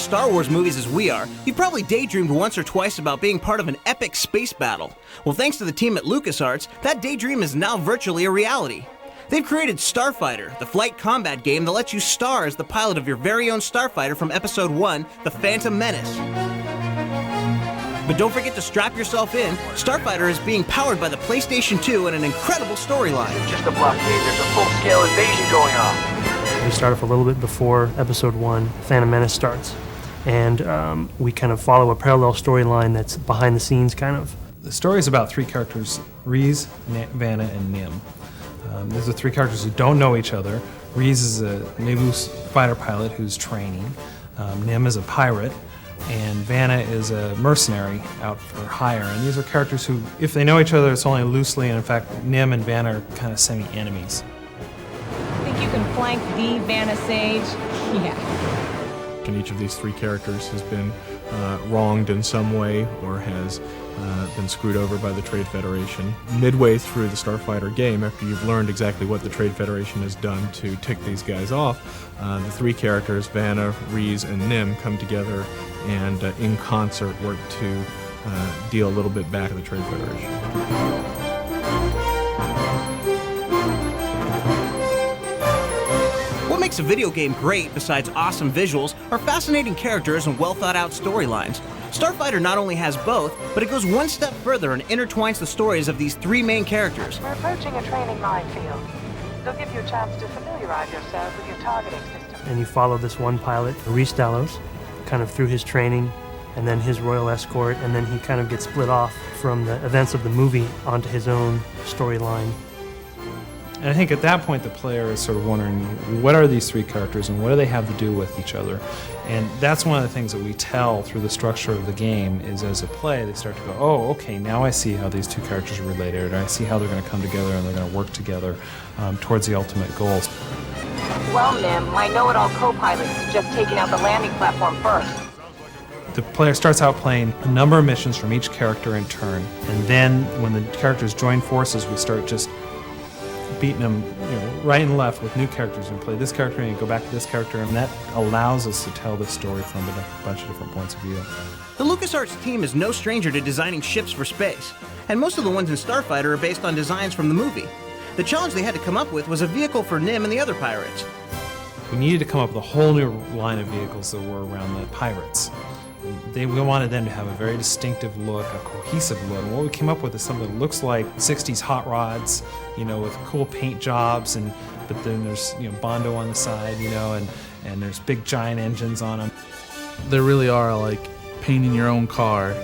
Star Wars movies as we are, you've probably daydreamed once or twice about being part of an epic space battle. Well, thanks to the team at LucasArts, that daydream is now virtually a reality. They've created Starfighter, the flight combat game that lets you star as the pilot of your very own Starfighter from Episode 1, The Phantom Menace. But don't forget to strap yourself in. Starfighter is being powered by the PlayStation 2 and an incredible storyline. Just a bluff game, there's a full-scale invasion going on. We start off a little bit before Episode 1, Phantom Menace starts. And we kind of follow a parallel storyline that's behind the scenes, kind of. The story is about three characters, Reese, Vanna, and Nim. These are three characters who don't know each other. Reese is a Naboo fighter pilot who's training. Nim is a pirate. And Vanna is a mercenary out for hire. And these are characters who, if they know each other, it's only loosely, and in fact, Nim and Vanna are kind of semi-enemies. Think you can flank the Vanna Sage? Yeah. And each of these three characters has been wronged in some way or has been screwed over by the Trade Federation. Midway through the Starfighter game, after you've learned exactly what the Trade Federation has done to tick these guys off, the three characters, Vanna, Reese, and Nim, come together and in concert work to deal a little bit back at the Trade Federation. What makes a video game great, besides awesome visuals, are fascinating characters and well-thought-out storylines. Starfighter not only has both, but it goes one step further and intertwines the stories of these three main characters. We're approaching a training minefield. They'll give you a chance to familiarize yourself with your targeting system. And you follow this one pilot, Reese Dallos, kind of through his training, and then his royal escort, and then he kind of gets split off from the events of the movie onto his own storyline. And I think at that point the player is sort of wondering, what are these three characters and what do they have to do with each other? And that's one of the things that we tell through the structure of the game is as a play, they start to go, oh, okay, now I see how these two characters are related, or I see how they're going to come together and they're going to work together towards the ultimate goals. Well, Nim, my know-it-all co-pilot is just taking out the landing platform first. The player starts out playing a number of missions from each character in turn, and then when the characters join forces, we start just beating them right and left with new characters, and play this character and you go back to this character, and that allows us to tell this story from a bunch of different points of view. The LucasArts team is no stranger to designing ships for space, and most of the ones in Starfighter are based on designs from the movie. The challenge they had to come up with was a vehicle for Nim and the other pirates. We needed to come up with a whole new line of vehicles that were around the pirates. We wanted them to have a very distinctive look, a cohesive look. And what we came up with is something that looks like 60s hot rods, with cool paint jobs, but then there's Bondo on the side, and there's big giant engines on them. They really are like painting your own car,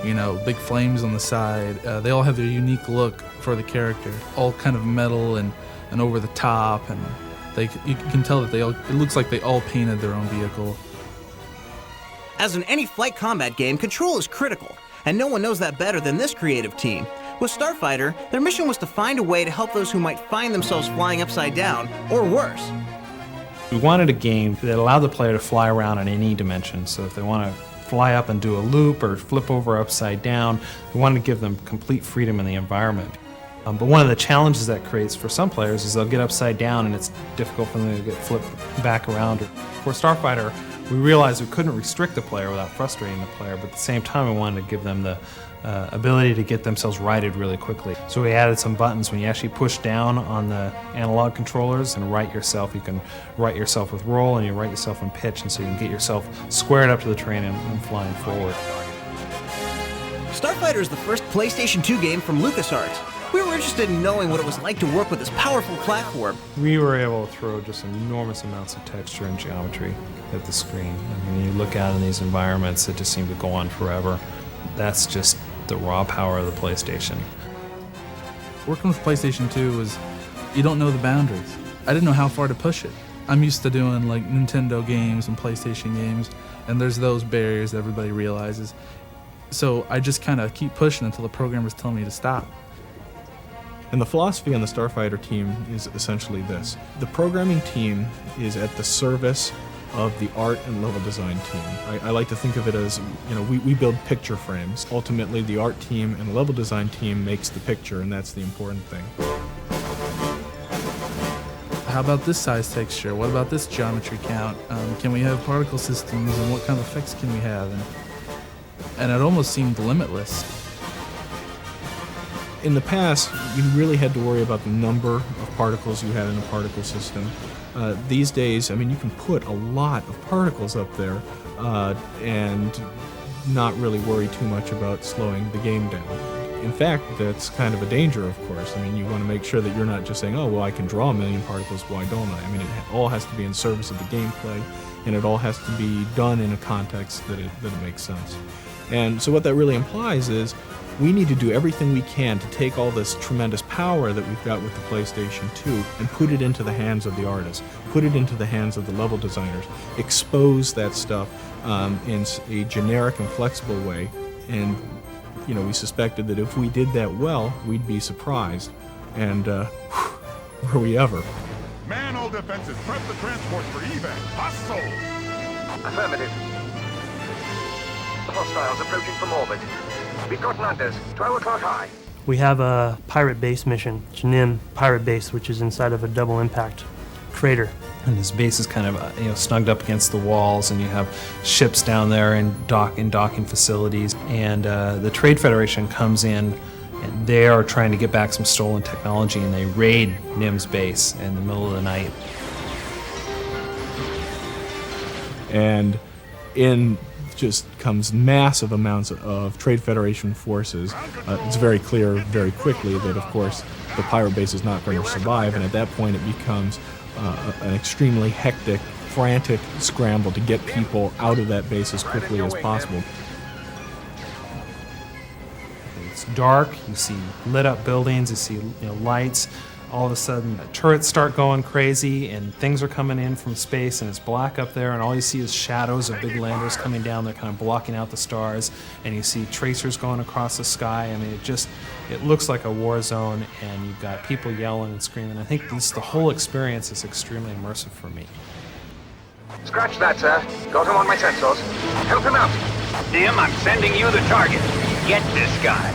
big flames on the side. They all have their unique look for the character, all kind of metal and over the top, and you can tell that it looks like they all painted their own vehicle. As in any flight combat game, control is critical, and no one knows that better than this creative team. With Starfighter, their mission was to find a way to help those who might find themselves flying upside down, or worse. We wanted a game that allowed the player to fly around in any dimension, so if they want to fly up and do a loop or flip over upside down, we wanted to give them complete freedom in the environment. But one of the challenges that creates for some players is they'll get upside down and it's difficult for them to get flipped back around. For Starfighter, we realized we couldn't restrict the player without frustrating the player, but at the same time we wanted to give them the ability to get themselves righted really quickly. So we added some buttons. When you actually push down on the analog controllers and right yourself, you can right yourself with roll and you right yourself in pitch, and so you can get yourself squared up to the terrain and flying forward. Starfighter is the first PlayStation 2 game from LucasArts. We were interested in knowing what it was like to work with this powerful platform. We were able to throw just enormous amounts of texture and geometry at the screen. And when you look out in these environments that just seem to go on forever, that's just the raw power of the PlayStation. Working with PlayStation 2 was, you don't know the boundaries. I didn't know how far to push it. I'm used to doing like Nintendo games and PlayStation games, and there's those barriers that everybody realizes. So I just kind of keep pushing until the programmers tell me to stop. And the philosophy on the Starfighter team is essentially this. The programming team is at the service of the art and level design team. I like to think of it as, we build picture frames. Ultimately, the art team and the level design team makes the picture, and that's the important thing. I how about this size texture? What about this geometry count? Can we have particle systems, and what kind of effects can we have? And it almost seemed limitless. In the past, you really had to worry about the number of particles you had in a particle system. These days, I mean, you can put a lot of particles up there and not really worry too much about slowing the game down. In fact, that's kind of a danger, of course. I mean, you want to make sure that you're not just saying, oh, well, I can draw a million particles, why don't I? I mean, it all has to be in service of the gameplay, and it all has to be done in a context that it makes sense. And so what that really implies is we need to do everything we can to take all this tremendous power that we've got with the PlayStation 2 and put it into the hands of the artists, put it into the hands of the level designers, expose that stuff in a generic and flexible way. And you know, we suspected that if we did that well, we'd be surprised. And were we ever? Man all defenses, prep the transport for evac. Hustle! Affirmative. Hostiles approaching from orbit. We've got landers, 12 o'clock high. We have a pirate base mission, Janim Pirate Base, which is inside of a double impact crater. And his base is kind of snugged up against the walls, and you have ships down there and docking facilities. And the Trade Federation comes in, and they are trying to get back some stolen technology, and they raid Nim's base in the middle of the night. And in just comes massive amounts of Trade Federation forces. It's very clear very quickly that, of course, the pirate base is not going to survive, and at that point it becomes an extremely hectic, frantic scramble to get people out of that base as quickly as possible. It's dark, you see lit up buildings, you see lights. All of a sudden, turrets start going crazy, and things are coming in from space, and it's black up there, and all you see is shadows of big landers coming down. They're kind of blocking out the stars, and you see tracers going across the sky. I mean, it looks like a war zone, and you've got people yelling and screaming. I think the whole experience is extremely immersive for me. Scratch that, sir. Got him on my sensors. Help him out. Nim, I'm sending you the target. Get this guy.